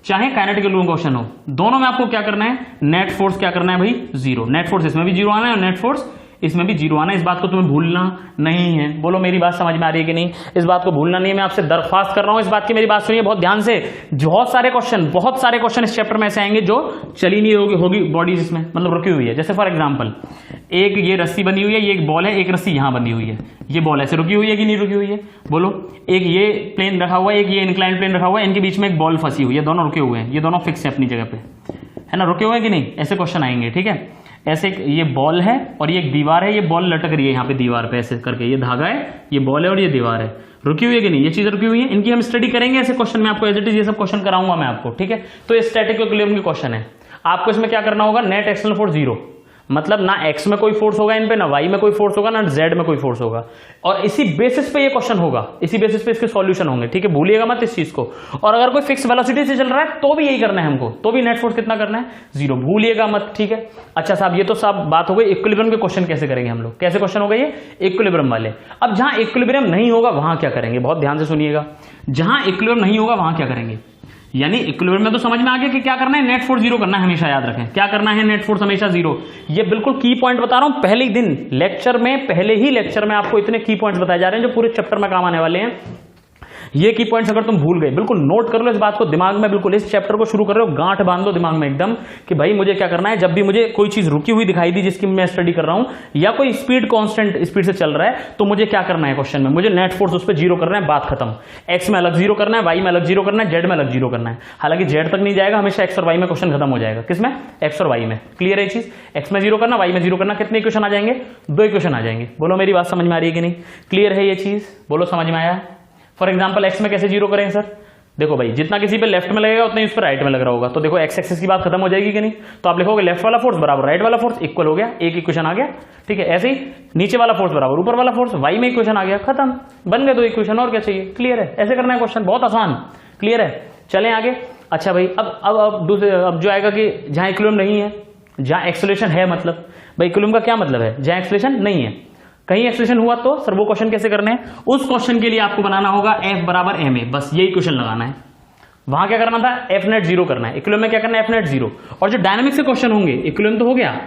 चाहे काइनेटिक इक्विलिब्रियम का क्वेश्चन हो, दोनों में आपको क्या करना है? नेट फोर्स क्या करना है भाई? जीरो। नेट फोर्स इसमें भी जीरो आना है और नेट फोर्स इसमें भी जीरो आना है। इस बात को तुम्हें भूलना नहीं है। बोलो मेरी बात समझ में आ रही है कि नहीं? इस बात को भूलना नहीं है, मैं आपसे दरख्वास्त कर रहा हूं इस बात की। मेरी बात सुनिए बहुत ध्यान से। बहुत सारे क्वेश्चन इस चैप्टर में ऐसे आएंगे जो चली नहीं होगी बॉडीज इसमें, मतलब रुकी हुई है। जैसे फॉर एग्जाम्पल, एक ये रस्सी बनी हुई है, ये एक बॉल है, एक रस्सी यहां बनी हुई है, ये बॉल ऐसे रुकी हुई है कि नहीं रुकी हुई है? बोलो। एक ये प्लेन रखा हुआ है, एक ये इंक्लाइन प्लेन रखा हुआ है, इनके बीच में एक बॉल फंसी हुई है, दोनों रुके हुए हैं, ये दोनों फिक्स है अपनी जगह पे, है ना, रुके हुए हैं कि नहीं? ऐसे क्वेश्चन आएंगे। ठीक है, ऐसे ये बॉल है और ये एक दीवार है, ये बॉल लटक रही है यहाँ पे दीवार पे ऐसे करके, ये धागा है, ये बॉल है और ये दीवार है, रुकी हुई है कि नहीं? ये चीजें रुकी हुई है, इनकी हम स्टडी करेंगे ऐसे क्वेश्चन में, आपको एज इट इज ये सब क्वेश्चन कराऊंगा मैं आपको। ठीक है, तो ये स्टैटिक इक्विलिब्रियम के क्वेश्चन है। आपको इसमें क्या करना होगा? नेट एक्सटर्नल फोर्स जीरो, मतलब ना एक्स में कोई फोर्स होगा इन पे, ना वाई में कोई फोर्स होगा, ना जेड में कोई फोर्स होगा, और इसी बेसिस पे ये क्वेश्चन होगा, इसी बेसिस पे इसके सॉल्यूशन होंगे। ठीक है, भूलिएगा मत इस चीज को। और अगर कोई फिक्स वेलोसिटी से चल रहा है तो भी यही करना है हमको, तो भी नेट फोर्स कितना करना है? जीरो, भूलिएगा मत। ठीक है, अच्छा साहब, ये तो सब बात हो गई इक्विलिब्रियम के क्वेश्चन कैसे करेंगे हम लोग। कैसे क्वेश्चन हो गए ये? इक्विलिब्रियम वाले। अब जहां इक्विलिब्रियम नहीं होगा वहां क्या करेंगे? बहुत ध्यान से सुनिएगा, जहां इक्विलिब्रियम नहीं होगा वहां क्या करेंगे? यानी इक्विलिब्रियम में तो समझ में आ गया कि क्या करना है, नेट फोर्स जीरो करना है, हमेशा याद रखें। क्या करना है? नेट फोर्स हमेशा जीरो। ये बिल्कुल की पॉइंट बता रहा हूं, पहले ही दिन लेक्चर में, पहले ही लेक्चर में आपको इतने की पॉइंट्स बताए जा रहे हैं जो पूरे चैप्टर में काम आने वाले हैं। ये की पॉइंट्स अगर तुम भूल गए, बिल्कुल नोट कर लो इस बात को दिमाग में, बिल्कुल इस चैप्टर को शुरू कर रहे हो, गांठ बांध लो दिमाग में एकदम कि भाई मुझे क्या करना है। जब भी मुझे कोई चीज रुकी हुई दिखाई दी जिसकी मैं स्टडी कर रहा हूं, या कोई स्पीड कांस्टेंट स्पीड से चल रहा है, तो मुझे क्या करना है क्वेश्चन में? मुझे नेट फोर्स उस पर जीरो करना है, बात खत्म। एक्स में अलग जीरो करना है, वाई में अलग जीरो करना है, जेड में अलग जीरो करना है। हालांकि जेड तक नहीं जाएगा, हमेशा एक्स और वाई में क्वेश्चन खत्म हो जाएगा। किसमें? एक्स और वाई में। क्लियर है ये चीज? एक्स में जीरो करना, वाई में जीरो करना। कितने इक्वेशन आ जाएंगे? 2 इक्वेशन आ जाएंगे। बोलो मेरी बात समझ में आ रही है कि नहीं? क्लियर है ये चीज? बोलो समझ में आया? फॉर एग्जाम्पल एक्स में कैसे जीरो करेंगे सर? देखो भाई, जितना किसी पे लेफ्ट में लगेगा उतना ही उस पर राइट में लग रहा होगा, तो देखो एक्स एक्सिस की बात खत्म हो जाएगी कि नहीं? तो आप लिखोगे लेफ्ट वाला फोर्स बराबर राइट वाला फोर्स, इक्वल हो गया, एक इक्वेशन आ गया। ठीक है, ऐसे ही नीचे वाला फोर्स बराबर ऊपर वाला फोर्स, वाई में इक्वेशन आ गया, खत्म, बन गए 2 इक्वेशन, और क्या चाहिए? क्लियर है? ऐसे करना है क्वेश्चन, बहुत आसान। क्लियर है? चलें आगे। अच्छा भाई, अब जो आएगा कि जहां इक्विलिब्रियम नहीं है, जहां एक्सेलरेशन है, मतलब भाई इक्विलिब्रियम का क्या मतलब है? जहां एक्सेलरेशन नहीं है, कहीं एक्सेलरेशन हुआ तो सर वो क्वेश्चन कैसे करने हैं? उस क्वेश्चन के लिए आपको बनाना होगा F बराबर ma, बस यही क्वेश्चन लगाना है। वहां क्या करना था? F नेट जीरो करना है। इक्विलिब्रियम में क्या करना है? F net zero. और जो डायनामिक्स के क्वेश्चन होंगे, इक्विलिब्रियम तो हो गया,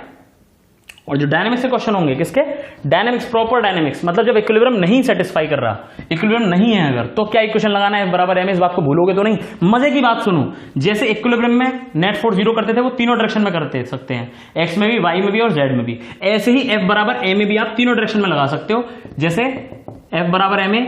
और जो डायनामिक्स के क्वेश्चन होंगे, किसके? डायनामिक्स, प्रॉपर डायनामिक्स, मतलब जब इक्विलिब्रियम नहीं सेटिस्फाई कर रहा, इक्विलिब्रियम नहीं है अगर, तो क्या इक्वेशन लगाना है? F बराबर ma। इस बात को भूलोगे तो नहीं। मजे की बात सुनो, जैसे इक्विलिब्रियम में नेट फोर्स जीरो करते थे, वो तीनों डायरेक्शन में करते सकते हैं, एक्स में भी, वाई में भी और जेड में भी। ऐसे ही F बराबर a में भी आप तीनों डायरेक्शन में लगा सकते हो। जैसे F बराबर ma,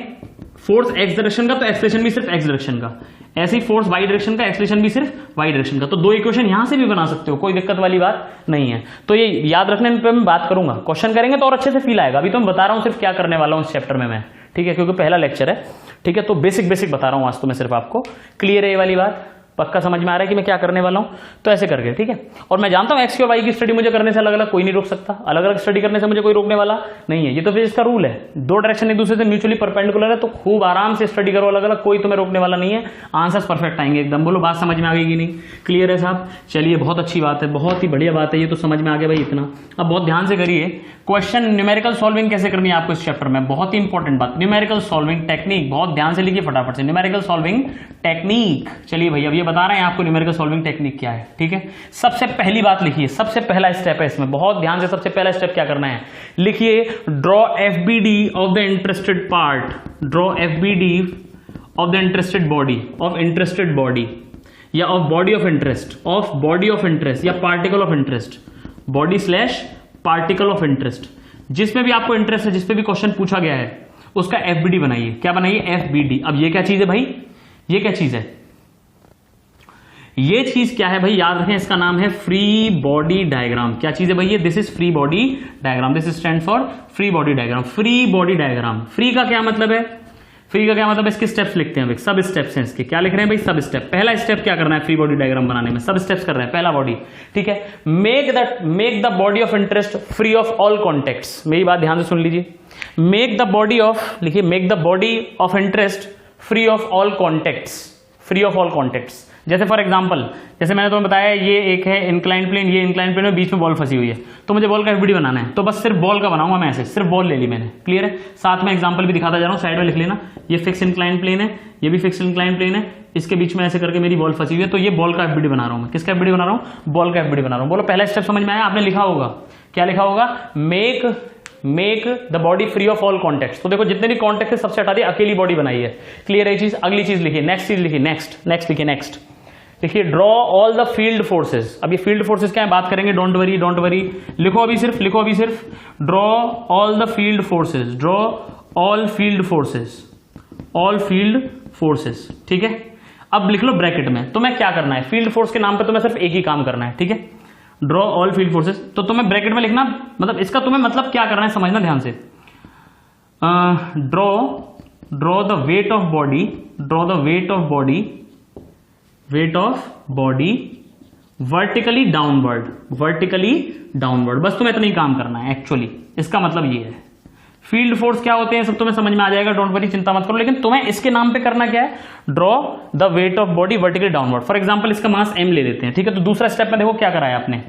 फोर्स एक्स डायरेक्शन का, तो एक्सेलरेशन भी सिर्फ एक्स डायरेक्शन का। ऐसी फोर्स वाई डायरेक्शन का, एक्सेलरेशन भी सिर्फ वाई डायरेक्शन का। तो दो इक्वेशन यहां से भी बना सकते हो, कोई दिक्कत वाली बात नहीं है। तो ये याद रखने पे मैं बात करूंगा, क्वेश्चन करेंगे तो और अच्छे से फील आएगा। अभी तो मैं बता रहा हूं सिर्फ क्या करने वाला हूं इस चैप्टर में मैं, ठीक है, क्योंकि पहला लेक्चर है, ठीक है। तो बेसिक बता रहा हूं आज तो मैं सिर्फ आपको। क्लियर है ये वाली बात? पक्का समझ में आ रहा है कि मैं क्या करने वाला हूं? तो ऐसे करके, ठीक है। और मैं जानता हूं एक्स और वाई की स्टडी मुझे करने से अलग अलग कोई नहीं रोक सकता, अलग अलग स्टडी करने से मुझे कोई रोकने वाला नहीं है। ये तो फिजिक्स का रूल है, दो डायरेक्शन एक दूसरे से म्यूचुअली परपेंडिकुलर है, तो खूब आराम से स्टडी करो अलग अलग, कोई तुम्हें रोकने वाला नहीं है। आंसर्स परफेक्ट आएंगे एकदम। बोलो बात समझ में आ गई कि नहीं? क्लियर है साहब? चलिए बहुत अच्छी बात है, बहुत ही बढ़िया बात है, ये तो समझ में आ गया भाई इतना। अब बहुत ध्यान से करिए, क्वेश्चन न्यूमेरिकल सॉल्विंग कैसे करनी है आपको इस चैप्टर में, बहुत ही इंपॉर्टेंट बात। न्यूमेरिकल सॉल्विंग टेक्निक बहुत ध्यान से लिखिए फटाफट से, न्यूमेरिकल सॉल्विंग टेक्निक। चलिए भैया अब ये बता रहे हैं आपको न्यूमेरिकल सॉल्विंग टेक्निक क्या है, ठीक है। सबसे पहली बात लिखिए, सबसे पहला स्टेप है इसमें, बहुत ध्यान से। सबसे पहला स्टेप क्या करना है, लिखिए draw FBD of the interested part, draw FBD of the interested body, of interested body या of body of interest, of body of interest या particle of interest, body slash particle of interest. जिसमें भी आपको interest है, जिसपे भी question पूछा गया है, उसका एफबीडी बनाइए। क्या बनाइए? एफबीडी। अब ये क्या चीज है भाई? ये क्या चीज है? ये चीज क्या है भाई? याद रखें, इसका नाम है फ्री बॉडी डायग्राम। क्या चीज है भाई ये? This is free body diagram, this stand for free body diagram. Free body diagram, free का क्या मतलब है? फ्री का क्या मतलब है? इसके स्टेप्स लिखते हैं, सब स्टेप्स हैं इसके। क्या लिख रहे हैं भाई? सब स्टेप। पहला स्टेप क्या करना है फ्री बॉडी डायग्राम बनाने में? सब स्टेप्स कर रहे हैं। पहला बॉडी, ठीक है, make the body of interest free of all contacts. मेरी बात ध्यान से सुन लीजिए, मेक द बॉडी ऑफ, लिखिए make the body of interest free of all contacts, free of all contacts. जैसे फॉर एग्जांपल, जैसे मैंने तुम्हें बताया ये एक है इंक्लाइन प्लेन, ये इंक्लाइन प्लेन में बीच में बॉल फंसी हुई है, तो मुझे बॉल का एफबीडी बनाना है, तो बस सिर्फ बॉल का बनाऊंगा मैं, ऐसे सिर्फ बॉल ले ली मैंने। क्लियर है? साथ में एग्जांपल भी दिखाता जा रहा हूं, साइड में लिख लेना। ये फिक्स इंक्लाइन प्लेन है, ये भी फिक्स इंक्लाइन प्लेन है, इसके बीच में ऐसे करके मेरी बॉल फंसी हुई है, तो ये बॉल का एफबीडी बना रहा हूं मैं। किसका एफबीडी बना रहा हूं? बॉल का एफबीडी बना रहा हूं। बोलो पहला स्टेप समझ में आया? आपने लिखा होगा, क्या लिखा होगा? Make the body free of all contact. तो देखो जितने भी कॉन्टेक्ट है सबसे हटा दिए, अकेली बॉडी बनाई है। क्लियर है चीज? अगली चीज लिखिए, नेक्स्ट चीज लिखिए, नेक्स्ट लिखिए, नेक्स्ट देखिए draw all the field forces. अब ये फील्ड फोर्सेस क्या है बात करेंगे, डोंट वरी। लिखो अभी सिर्फ draw all the field forces, draw all field forces, ठीक है। अब लिख लो ब्रैकेट में। तो मैं क्या करना है, फील्ड फोर्स के नाम पे तुम्हें सिर्फ एक ही काम करना है, ठीक है, ड्रॉ ऑल फील्ड फोर्सेस। तो तुम्हें ब्रैकेट में लिखना, मतलब इसका तुम्हें मतलब क्या करना है समझना ध्यान से। Draw the weight of body, weight of body vertically downward, बस तुम्हें इतना ही काम करना है एक्चुअली। इसका मतलब ये है। फील्ड फोर्स क्या होते हैं सब तुम्हें समझ में आ जाएगा, डोंट वरी, चिंता मत करो। लेकिन तुम्हें इसके नाम पे करना क्या है, draw the weight of body vertically downward. For example इसका मास m ले लेते हैं, ठीक है। तो दूसरा स्टेप में देखो क्या करा है आपने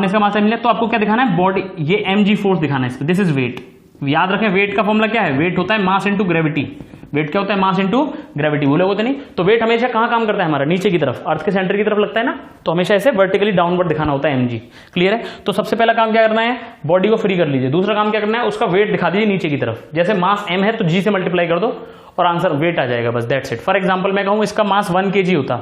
इसका मास m लिया, तो आपको क्या दिखाना है, बॉडी, ये mg फोर्स दिखाना है इसका, दिस इज वेट। याद रखें वेट का फॉर्मूला क्या है, वेट होता है मास इंटू ग्रेविटी। वेट क्या होता है, मास इंटू ग्रेविटी, भूलोगे तो नहीं। तो वेट हमेशा कहां काम करता है हमारा, नीचे की तरफ, अर्थ के सेंटर की तरफ लगता है ना, तो हमेशा ऐसे वर्टिकली डाउनवर्ड दिखाना होता है mg। क्लियर है? तो सबसे पहला काम क्या करना है, बॉडी को फ्री कर लीजिए। दूसरा काम क्या करना है, उसका वेट दिखा दीजिए नीचे की तरफ। जैसे मास m है तो g से मल्टीप्लाई कर दो और आंसर वेट आ जाएगा, बस दैट्स इट। फॉर एग्जाम्पल मैं कहूं इसका मास 1 kg होता,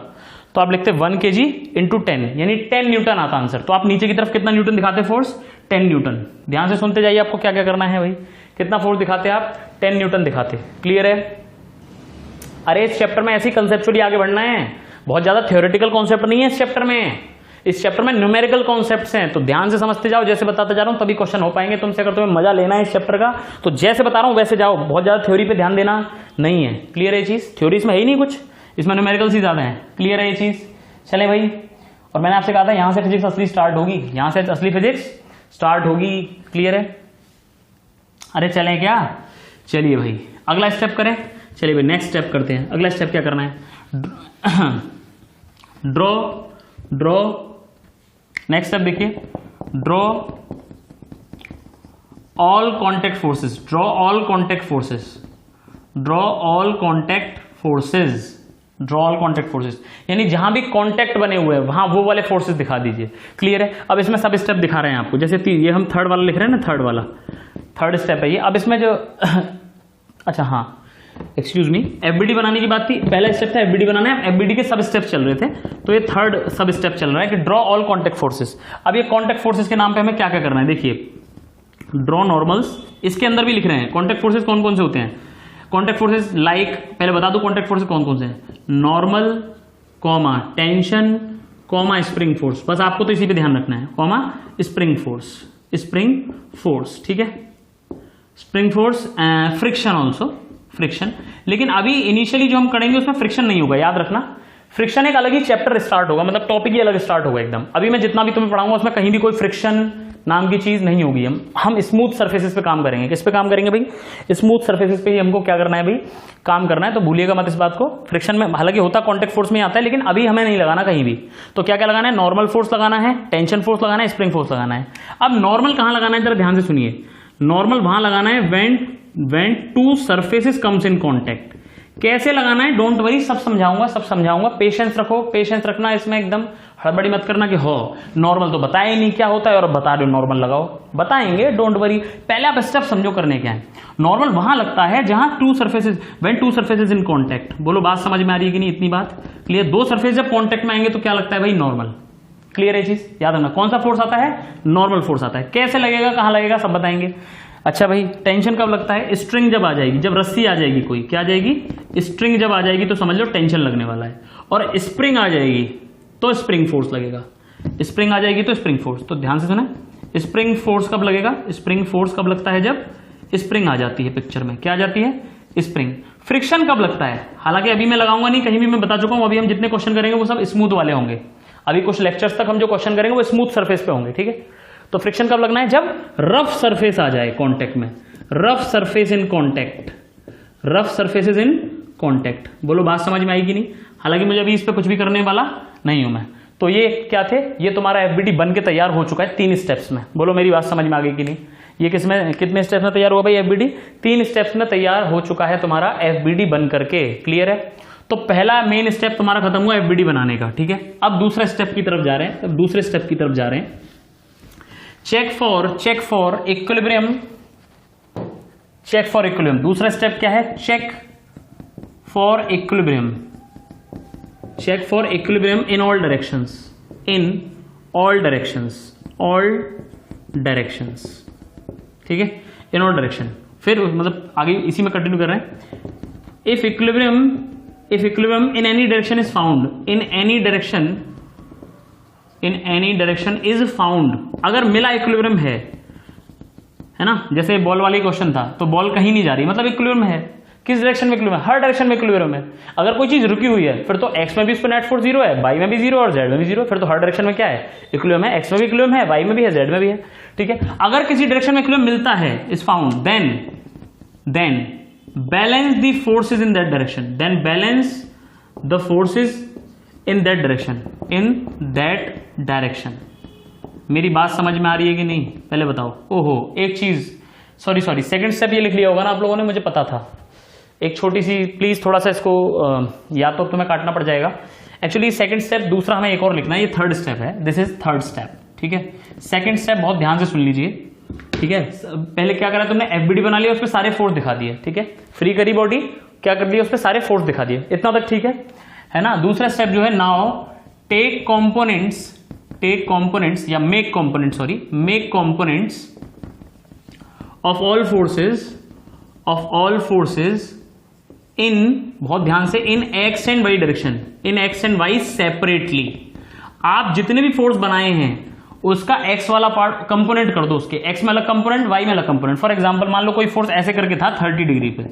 तो आप लिखते 1 kg इंटू 10, यानी 10 न्यूटन आता आंसर। तो आप नीचे की तरफ कितना न्यूटन दिखाते फोर्स, 10 न्यूटन। ध्यान से सुनते जाइए, आपको क्या क्या करना है भाई, कितना फोर्स दिखाते आप, 10 न्यूटन दिखाते। क्लियर है? अरे इस चैप्टर में ऐसी कंसेप्चुअली आगे बढ़ना है, बहुत ज्यादा थ्योरेटिकल कॉन्सेप्ट नहीं है इस चैप्टर में। इस चैप्टर में न्यूमेरिकल कॉन्सेप्ट्स हैं, तो ध्यान से समझते जाओ, जैसे बताता जा रहा हूं तभी क्वेश्चन हो पाएंगे तुमसे। अगर तुम्हें मजा लेना है इस चैप्टर का तो जैसे बता रहा हूं वैसे जाओ, बहुत ज्यादा थ्योरी पे ध्यान देना नहीं है। क्लियर है ये चीज? थ्योरी इसमें है ही नहीं कुछ, इसमें न्यूमेरिकल्स ही ज्यादा है। क्लियर है ये चीज? चले भाई, और मैंने आपसे कहा था यहां से फिजिक्स असली स्टार्ट होगी, यहां से असली फिजिक्स स्टार्ट होगी। क्लियर है? अरे चले क्या, चलिए भाई अगला स्टेप करें। चलिए भाई नेक्स्ट स्टेप करते हैं। अगला स्टेप क्या करना है, ड्रॉ नेक्स्ट स्टेप देखिए, ड्रॉ ऑल कॉन्टैक्ट फोर्सेस, यानी जहां भी कॉन्टैक्ट बने हुए हैं वहां वो वाले फोर्सेस दिखा दीजिए। क्लियर है? अब इसमें सब स्टेप दिखा रहे हैं आपको, जैसे ये हम थर्ड वाला लिख रहे हैं ना, थर्ड स्टेप है ये। अब इसमें जो अच्छा हाँ एक्सक्यूज मी, एफबीडी बनाने की बात थी, पहला स्टेप था एफबीडी बनाना है, एफबीडी के सब स्टेप चल रहे थे, तो ये थर्ड सब स्टेप चल रहा है कि ड्रॉ ऑल कॉन्टैक्ट फोर्सेस। अब ये कॉन्टैक्ट फोर्सेस के नाम पे हमें क्या क्या करना है, देखिए ड्रॉ नॉर्मल्स, इसके अंदर भी लिख रहे हैं कॉन्टैक्ट फोर्सेस कौन कौन से होते हैं। कॉन्टैक्ट फोर्सेस लाइक, पहले बता दो कॉन्टैक्ट फोर्सेस कौन कौन से हैं, normal comma tension comma spring force, बस आपको तो इसी पे ध्यान रखना है, कॉमा स्प्रिंग फोर्स, ठीक है, spring force, friction also, friction. लेकिन अभी इनिशियली जो हम करेंगे उसमें फ्रिक्शन नहीं होगा, याद रखना, फ्रिक्शन एक अलग ही चैप्टर स्टार्ट होगा, मतलब टॉपिक ही अलग स्टार्ट होगा एकदम। अभी मैं जितना भी तुम्हें पढ़ाऊंगा उसमें कहीं भी कोई फ्रिक्शन नाम की चीज नहीं होगी। हम स्मूथ सर्फेसेस पे काम करेंगे। किस पे काम करेंगे भाई, स्मूथ सर्फेसेस पे ही हमको क्या करना है भाई, काम करना है। तो भूलिएगा मत इस बात को। फ्रिक्शन में हालांकि होता कॉन्टैक्ट फोर्स में आता है, लेकिन अभी हमें नहीं लगाना कहीं भी। तो क्या क्या लगाना है, नॉर्मल फोर्स लगाना है, टेंशन फोर्स लगाना है, स्प्रिंग फोर्स लगाना है। अब नॉर्मल कहां लगाना है, जरा ध्यान से सुनिए, नॉर्मल वहां लगाना है when two surfaces comes in contact. कैसे लगाना है, डोंट वरी, सब समझाऊंगा, पेशेंस रखो, पेशेंस रखना, इसमें एकदम हड़बड़ी मत करना कि हो नॉर्मल तो बताया ही नहीं क्या होता है और बता दो नॉर्मल लगाओ, बताएंगे, डोंट वरी। पहले आप स्टेप समझो करने क्या है। नॉर्मल वहां लगता है जहां when two surfaces in contact. बोलो बात समझ में आ रही है कि नहीं, इतनी बात क्लियर। दो सर्फेस जब कॉन्टैक्ट में आएंगे तो क्या लगता है भाई, नॉर्मल। क्लियर है चीज, याद रखना। कौन सा फोर्स आता है, नॉर्मल फोर्स आता है। कैसे लगेगा, कहां लगेगा, सब बताएंगे। अच्छा भाई, टेंशन कब लगता है, स्ट्रिंग जब आ जाएगी, जब रस्सी आ जाएगी कोई, क्या आ जाएगी, स्ट्रिंग जब आ जाएगी तो समझ लो टेंशन लगने वाला है। और स्प्रिंग आ जाएगी तो स्प्रिंग फोर्स लगेगा, स्प्रिंग आ जाएगी तो स्प्रिंग फोर्स। तो ध्यान से सुना, स्प्रिंग फोर्स कब लगेगा, स्प्रिंग फोर्स कब लगता है, जब स्प्रिंग आ जाती है पिक्चर में। क्या आ जाती है, स्प्रिंग। फ्रिक्शन कब लगता है, हालांकि अभी मैं लगाऊंगा नहीं, कहीं भी मैं बता चुका हूं। अभी हम जितने क्वेश्चन करेंगे वो सब स्मूथ वाले होंगे। अभी कुछ लेक्चर्स तक हम जो क्वेश्चन करेंगे वो स्मूथ सर्फेस पे होंगे, ठीक है। तो फ्रिक्शन कब लगना है, जब रफ सरफेस आ जाए कॉन्टैक्ट में, rough surface in contact, rough surfaces in contact. बोलो बात समझ में आएगी नहीं। हालांकि मुझे अभी इस पे कुछ भी करने वाला नहीं हूं मैं। तो ये क्या थे, ये तुम्हारा एफबीडी बन के तैयार हो चुका है 3 स्टेप्स में। बोलो मेरी बात समझ में आ गई कि नहीं। ये किसमें, कितने स्टेप्स में तैयार हुआ भाई एफबीडी, 3 स्टेप्स में तैयार हो चुका है तुम्हारा एफबीडी बन करके। क्लियर है। तो पहला मेन स्टेप तुम्हारा खत्म हुआ एफबीडी बनाने का, ठीक है। अब दूसरे स्टेप की तरफ जा रहे हैं, दूसरे स्टेप की तरफ जा रहे हैं। Check for equilibrium, check for equilibrium. दूसरा स्टेप क्या है, check for equilibrium, check for equilibrium in all directions, in all directions, all directions, ठीक है, इन ऑल डायरेक्शन। फिर मतलब आगे इसी में कंटिन्यू कर रहे हैं। If equilibrium in any direction is found, in any direction is found, अगर मिला इक्विलिब्रियम है ना, जैसे बॉल वाली क्वेश्चन था, तो बॉल कहीं नहीं जा रही, मतलब इक्विलिब्रियम है। किस डायरेक्शन में इक्विलिब्रियम, हर डायरेक्शन में इक्विलिब्रियम है। अगर कोई चीज रुकी हुई है फिर तो एक्स में भी उस पर नेट फोर्स 0 है, वाई में भी 0 और जेड में भी 0, फिर तो हर डायरेक्शन में क्या है, इक्विलिब्रियम है। एक्स में भी इक्विलिब्रियम है, वाई में भी है, जेड में भी है, ठीक है। अगर किसी डायरेक्शन में इक्विलिब्रियम मिलता है, is found, then balance the forces in that direction, then balance the forces in that direction, in that direction. मेरी बात समझ में आ रही है कि नहीं, पहले बताओ। ओहो, एक चीज, सॉरी सेकंड स्टेप ये लिख लिया होगा ना आप लोगों ने, मुझे पता था। एक छोटी सी प्लीज थोड़ा सा इसको या तो तुम्हें काटना पड़ जाएगा। एक्चुअली सेकंड स्टेप दूसरा हमें एक और लिखना है, ये थर्ड स्टेप है, दिस इज थर्ड स्टेप, ठीक है। सेकंड स्टेप बहुत ध्यान से सुन लीजिए, ठीक है। पहले क्या करा तुमने, एफबीडी बना लिया, उस पर सारे फोर्स दिखा दिए, ठीक है। फ्री करी बॉडी, क्या कर दिया, उस पर सारे फोर्स दिखा दिए, इतना तक ठीक है ना। दूसरा स्टेप जो है, नाउ टेक कॉम्पोनेंट्स या make components of all forces in, बहुत ध्यान से, in x and y direction, in x and y separately. आप जितने भी फोर्स बनाए हैं उसका एक्स वाला पार्ट कंपोनेंट कर दो, उसके एक्स में अलग कंपोनेंट, वाई में अलग कंपोनेंट। फॉर एग्जांपल मान लो कोई फोर्स ऐसे करके था 30 डिग्री पे,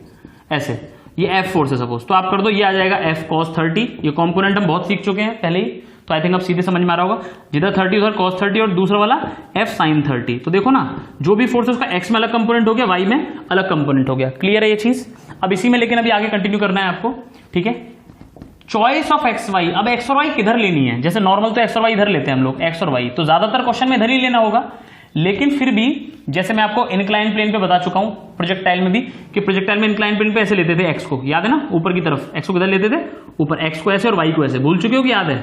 ऐसे, ये एफ फोर्स है सपोज, तो आप कर दो, ये आ जाएगा एफ कॉस 30। ये कंपोनेंट हम बहुत सीख चुके हैं पहले ही, तो आई थिंक अब सीधे समझ में आ रहा होगा। जिधर 30 उधर cos 30 और दूसरा वाला f sin 30। तो देखो ना, जो भी फोर्स है उसका x में अलग कंपोनेंट हो गया, y में अलग कंपोनेंट हो गया। क्लियर है ये चीज। अब इसी में लेकिन अभी आगे कंटिन्यू करना है आपको, ठीक है। चॉइस ऑफ एक्स वाई, अब एक्स और वाई किधर लेनी है, जैसे नॉर्मल तो एक्स और वाई इधर लेते हैं हम लोग, एक्स और वाई तो ज्यादातर क्वेश्चन में इधर ही लेना होगा। लेकिन फिर भी जैसे मैं आपको इंक्लाइन प्लेन पे बता चुका हूं, प्रोजेक्टाइल में भी, कि प्रोजेक्टाइल में इंक्लाइन प्लेन पे ऐसे लेते थे एक्स को, याद है ना, ऊपर की तरफ एक्स को किधर लेते थे, ऊपर, एक्स को ऐसे और वाई को ऐसे। भूल चुके हो कि याद है,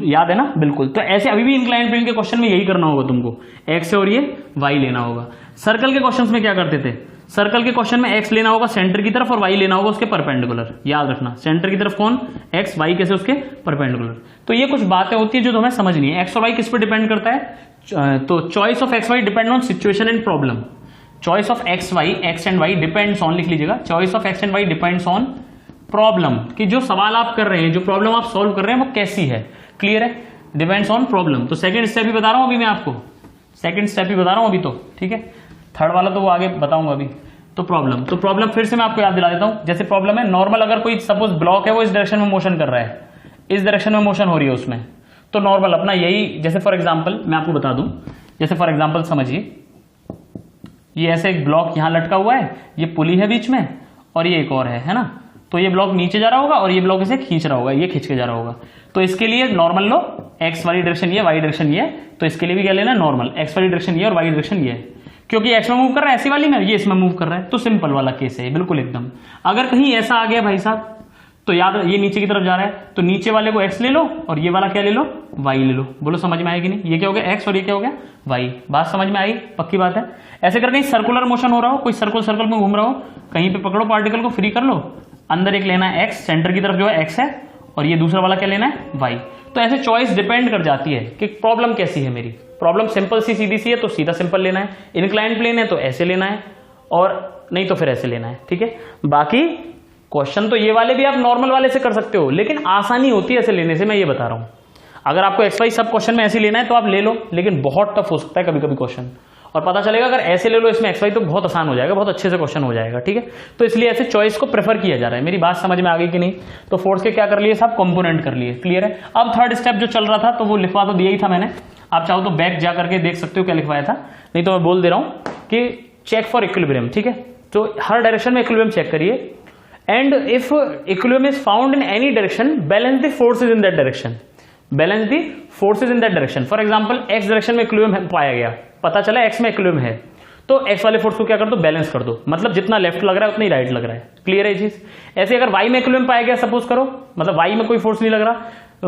याद है ना, बिल्कुल। तो ऐसे अभी भी इंक्लाइन प्लेन के क्वेश्चन में यही करना होगा तुमको, एक्स और ये वाई लेना होगा। सर्कल के क्वेश्चन में क्या करते थे, सर्कल के क्वेश्चन में एक्स लेना होगा सेंटर की तरफ और वाई लेना होगा उसके परपेंडिकुलर। याद रखना, सेंटर की तरफ कौन, एक्स, वाई कैसे उसके परपेंडिकुलर। तो ये कुछ बातें होती है जो तुम्हें समझनी है। एक्स और वाई किस पर डिपेंड करता है, तो choice of X Y depend on situation and problem. Choice of X Y, X and Y depends on, लिख लीजिएगा, choice of X and Y depends on problem, कि जो सवाल आप कर रहे हैं, जो प्रॉब्लम आप सॉल्व कर रहे हैं वो कैसी है, क्लियर है, डिपेंड्स ऑन प्रॉब्लम। तो सेकंड स्टेप ही बता रहा हूं अभी मैं आपको, सेकंड स्टेप ही बता रहा हूं अभी तो, ठीक है, थर्ड वाला तो वो आगे बताऊंगा अभी। तो प्रॉब्लम फिर से मैं आपको याद दिला देता हूं। जैसे प्रॉब्लम है नॉर्मल, अगर कोई सपोज ब्लॉक है वो इस डायरेक्शन में मोशन कर रहा है, इस डायरेक्शन में मोशन हो रही है उसमें, तो नॉर्मल अपना यही, जैसे फॉर एग्जांपल मैं आपको बता दूं, जैसे फॉर एग्जांपल समझिए, ये ऐसे एक ब्लॉक यहां लटका हुआ है, ये पुली है बीच में और ये एक और है ना, तो ये ब्लॉक नीचे जा रहा होगा और ये ब्लॉक इसे खींच रहा होगा, ये खींच के जा रहा होगा। तो इसके लिए नॉर्मल लो, एक्स वाली डायरेक्शन ये, वाई डायरेक्शन ये, तो इसके लिए भी क्या लेना, नॉर्मल, एक्स वाली डायरेक्शन ये और वाई डायरेक्शन ये, क्योंकि एक्स में मूव कर रहा है ऐसी वाली में, ये इसमें मूव कर रहा है, तो सिंपल वाला केस है बिल्कुल एकदम। अगर कहीं ऐसा आ गया भाई साहब, तो याद, ये नीचे की तरफ जा रहा है, तो नीचे वाले को एक्स ले लो और ये वाला क्या ले लो, वाई ले लो। बोलो समझ में आएगी नहीं, ये क्या हो गया एक्स और ये क्या हो गया वाई, बात समझ में आई, पक्की बात है। ऐसे कर कहीं सर्कुलर मोशन हो रहा हो, कोई सर्कल में घूम रहा हो, कहीं पे पकड़ो पार्टिकल को, फ्री कर लो, अंदर एक लेना है एक्स, सेंटर की तरफ जो है एक्स है और ये दूसरा वाला क्या लेना है वाई। तो ऐसे चॉइस डिपेंड कर जाती है कि प्रॉब्लम कैसी है मेरी, प्रॉब्लम सिंपल सी सीधी सी है तो सीधा सिंपल लेना है, इनक्लाइन प्लेन है तो ऐसे लेना है और नहीं तो फिर ऐसे लेना है, ठीक है। बाकी क्वेश्चन तो ये वाले भी आप नॉर्मल वाले से कर सकते हो, लेकिन आसानी होती है ऐसे लेने से, मैं ये बता रहा हूं। अगर आपको एक्स वाई सब क्वेश्चन में ऐसे लेना है तो आप ले लो, लेकिन बहुत टफ हो सकता है कभी कभी क्वेश्चन, और पता चलेगा अगर ऐसे ले लो इसमें एक्स वाई तो बहुत आसान हो जाएगा, बहुत अच्छे से क्वेश्चन हो जाएगा, ठीक है। तो इसलिए ऐसे चॉइस को प्रेफर किया जा रहा है। मेरी बात समझ में आ गई कि नहीं? तो फोर्स के क्या कर लिए साहब, कंपोनेंट कर लिए, क्लियर है। अब थर्ड स्टेप जो चल रहा था तो वो लिखवा तो दिया ही था मैंने, आप चाहो तो बैक जा करके देख सकते हो क्या लिखवाया था, नहीं तो मैं बोल दे रहा हूं कि चेक फॉर इक्विलिब्रियम, ठीक है। तो हर डायरेक्शन में इक्विलिब्रियम चेक करिए, and if equilibrium is found in any direction balance the forces in that direction, balance the forces in that direction. For example x direction में इक्विलिब्रियम पाया गया, पता चला एक्स में इक्विलिब्रियम है, तो एक्स वाले फोर्स को क्या कर दो, बैलेंस कर दो, मतलब जितना लेफ्ट लग रहा है उतना ही राइट लग रहा है, क्लियर है चीज। ऐसे अगर वाई में इक्विलिब्रियम पाया गया, सपोज करो, मतलब वाई में कोई फोर्स नहीं लग रहा,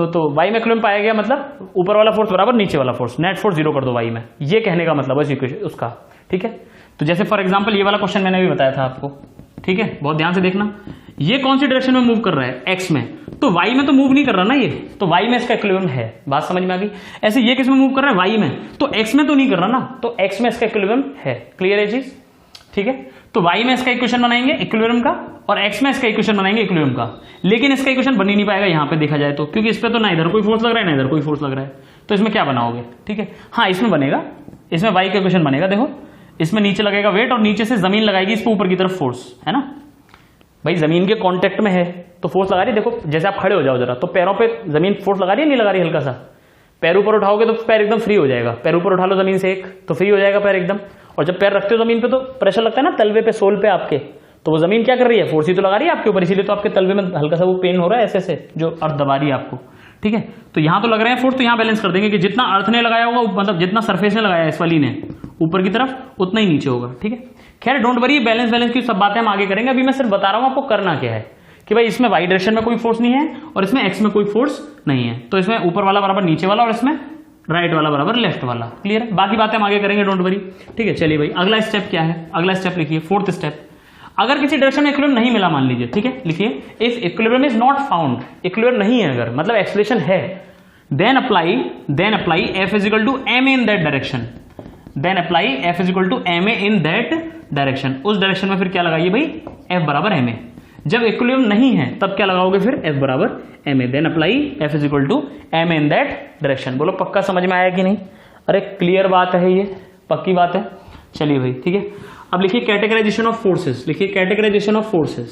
तो वाई में इक्विलिब्रियम पाया गया मतलब ऊपर वाला फोर्स बराबर नीचे वाला फोर्स, नेट फोर्स जीरो कर दो वाई में, ये कहने का मतलब है उसका, ठीक है। तो जैसे फॉर एग्जांपल ये वाला क्वेश्चन मैंने भी बताया था आपको, ठीक है, बहुत ध्यान से देखना, ये कौन सी डायरेक्शन में मूव कर रहा है, एक्स में, तो वाई में तो मूव नहीं कर रहा ना ये, तो वाई में इसका इक्विलिब्रियम है, बात समझ में आ गई। ऐसे ये किस में मूव कर रहा है, वाई में, तो एक्स में तो नहीं कर रहा ना, तो एक्स में इसका इक्विलिब्रियम है, क्लियर है चीज, ठीक है। तो वाई में इसका इक्वेशन बनाएंगे इक्विलिब्रियम का, और एक्स में इसका इक्वेशन बनाएंगे इक्विलिब्रियम का, लेकिन इसका इक्वेशन बन ही नहीं पाएगा यहाँ पे देखा जाए तो, क्योंकि इस पे तो ना इधर कोई फोर्स लग रहा है ना इधर कोई फोर्स लग रहा है, तो इसमें क्या बनाओगे, ठीक है। हाँ इसमें बनेगा, इसमें वाई का इक्वेशन बनेगा, देखो इसमें नीचे लगेगा वेट और नीचे से जमीन लगाएगी इस पे ऊपर की तरफ फोर्स, है ना भाई, जमीन के कांटेक्ट में है तो फोर्स लगा रही है। देखो जैसे आप खड़े हो जाओ जरा, तो पैरों पे जमीन फोर्स लगा रही है नहीं लगा रही, हल्का सा पैर ऊपर उठाओगे तो पैर एकदम फ्री हो जाएगा, पैर ऊपर उठा लो जमीन से एक तो फ्री हो जाएगा पैर एकदम, और जब पैर रखते हो जमीन पे तो प्रेशर लगता है ना तलवे पे, सोल पे आपके, तो वो जमीन क्या कर रही है, फोर्स ही तो लगा रही है आपके ऊपर, इसीलिए तो आपके तलवे में हल्का सा वो पेन हो रहा है ऐसे से जो अर्थ दबा रही है आपको, ठीक है। तो यहाँ तो लग रहे हैं फोर्स, तो यहाँ बैलेंस कर देंगे कि जितना अर्थ ने लगाया होगा, मतलब जितना सरफेस ने लगाया इस वाली ने ऊपर की तरफ, उतना ही नीचे होगा, ठीक है। खैर डोंट वरी, बैलेंस की सब बातें हम आगे करेंगे, अभी मैं सिर्फ बता रहा हूं आपको करना क्या है, कि भाई इसमें वाई डायरेक्शन में कोई फोर्स नहीं है और इसमें एक्स में कोई फोर्स नहीं है, तो इसमें ऊपर वाला बराबर नीचे वाला और इसमें राइट वाला बराबर लेफ्ट वाला, क्लियर है। बाकी बातें हम आगे करेंगे, डोंट वरी, ठीक है। चलिए भाई अगला स्टेप क्या है, अगला स्टेप लिखिए, फोर्थ स्टेप। अगर किसी डायरेक्शन में इक्विलिब्रियम नहीं मिला मान लीजिए, ठीक है, लिखिए if equilibrium is not found, equilibrium नहीं है अगर, मतलब एक्सलेशन है, then apply F is equal to M in that direction, then apply F is equal to M A in that direction. उस डायरेक्शन में फिर क्या लगाइए भाई, एफ बराबर एम ए। जब इक्विलिब्रियम नहीं है तब क्या लगाओगे फिर, एफ बराबर M A, then apply F is equal to M A in that direction. बोलो पक्का समझ में आया कि नहीं? अरे क्लियर बात है, ये पक्की बात है। चलिए भाई ठीक है, अब लिखिए कैटेगराइजेशन ऑफ फोर्सेस, लिखिए कैटेगराइजेशन ऑफ फोर्सेस।